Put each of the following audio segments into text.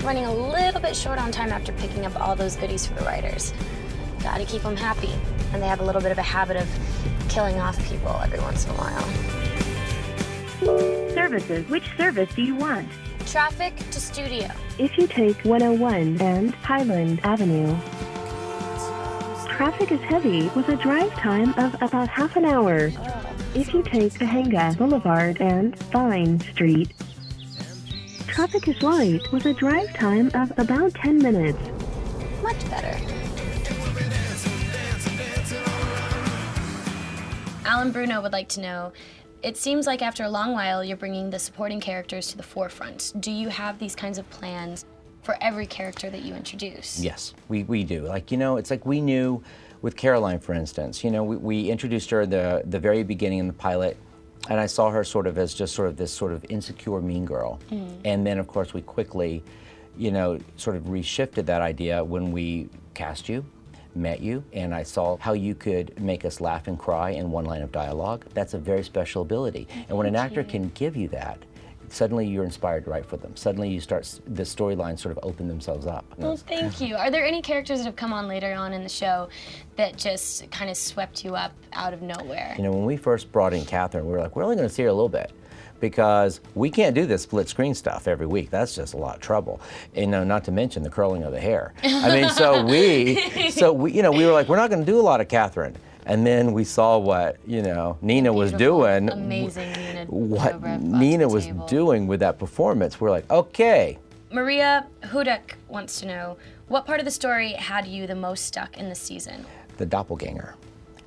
running a little bit short on time after picking up all those goodies for the writers. Gotta keep them happy. And they have a little bit of a habit of killing off people every once in a while. Services. Which service do you want? Traffic to studio. If you take 101 and Highland Avenue, traffic is heavy with a drive time of about half an hour. If you take Cahenga Boulevard and Vine Street, traffic is light with a drive time of about 10 minutes. Much better. Alan Bruno would like to know, it seems like after a long while you're bringing the supporting characters to the forefront. Do you have these kinds of plans for every character that you introduce? Yes, we do. Like, you know, it's like we knew with Caroline, for instance, you know, we introduced her at the very beginning in the pilot, and I saw her sort of as just sort of this sort of insecure mean girl. And then, of course, we quickly, you know, sort of reshifted that idea when we cast you, met you, and I saw how you could make us laugh and cry in one line of dialogue. That's a very special ability. And when an actor can give you that, suddenly you're inspired to write for them. Suddenly you start, the storylines sort of open themselves up. Well, thank you. Are there any characters that have come on later on in the show that just kind of swept you up out of nowhere? You know, when we first brought in Catherine, we were like, we're only gonna see her a little bit, because we can't do this split screen stuff every week. That's just a lot of trouble. And not to mention the curling of the hair. I mean, so we, you know, we were like, we're not gonna do a lot of Catherine. And then we saw what, you know, Nina was doing. Amazing Nina. What Nina was doing with that performance. We're like, okay. Maria Hudek wants to know, what part of the story had you the most stuck in this season? The doppelganger.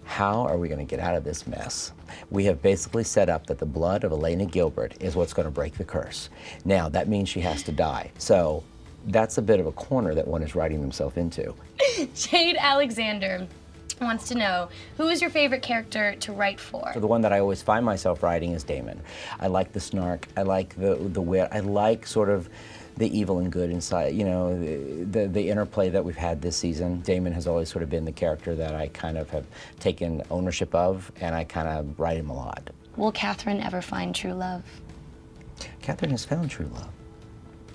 How are we going to get out of this mess? We have basically set up that the blood of Elena Gilbert is what's going to break the curse. Now, that means she has to die. So that's a bit of a corner that one is writing themselves into. Jade Alexander wants to know, who is your favorite character to write for? So the one that I always find myself writing is Damon. I like the snark, I like the wit, I like sort of the evil and good inside, you know, the interplay that we've had this season. Damon has always sort of been the character that I kind of have taken ownership of, and I kind of write him a lot. Will Catherine ever find true love? Catherine has found true love.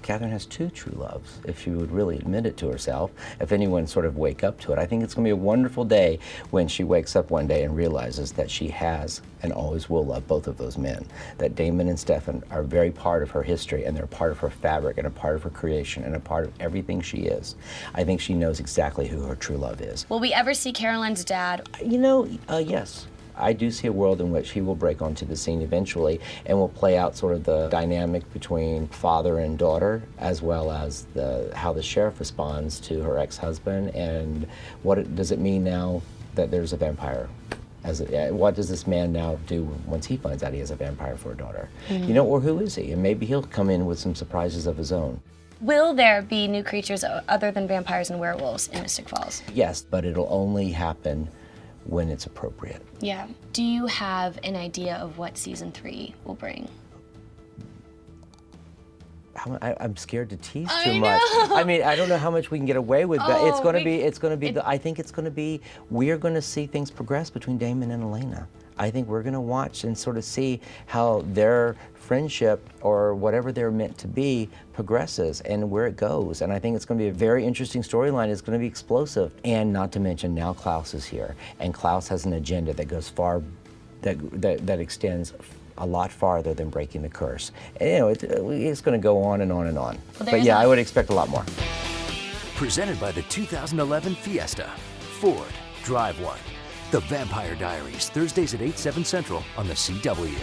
Catherine has two true loves, if she would really admit it to herself, if anyone sort of wake up to it. I think it's gonna be a wonderful day when she wakes up one day and realizes that she has and always will love both of those men. That Damon and Stefan are very part of her history, and they're part of her fabric, and a part of her creation, and a part of everything she is. I think she knows exactly who her true love is. Will we ever see Caroline's dad? You know, yes. I do see a world in which he will break onto the scene eventually and will play out sort of the dynamic between father and daughter, as well as how the sheriff responds to her ex-husband, and does it mean now that there's a vampire? What does this man now do once he finds out he has a vampire for a daughter? You know, or who is he? And maybe he'll come in with some surprises of his own. Will there be new creatures other than vampires and werewolves in Mystic Falls? Yes, but it'll only happen when it's appropriate. Yeah. Do you have an idea of what season 3 will bring? I'm scared to tease too much. I mean, I don't know how much we can get away with that. It's going to be. I think it's going to be. We're going to see things progress between Damon and Elena. I think we're going to watch and sort of see how their friendship, or whatever they're meant to be, progresses and where it goes. And I think it's going to be a very interesting storyline. It's going to be explosive. And not to mention, now Klaus is here, and Klaus has an agenda that goes far, that extends a lot farther than breaking the curse. And, you know, it's going to go on and on and on. Well, but yeah, I would expect a lot more. Presented by the 2011 Fiesta. Ford, drive one. The Vampire Diaries, Thursdays at 8, 7 Central on the CW.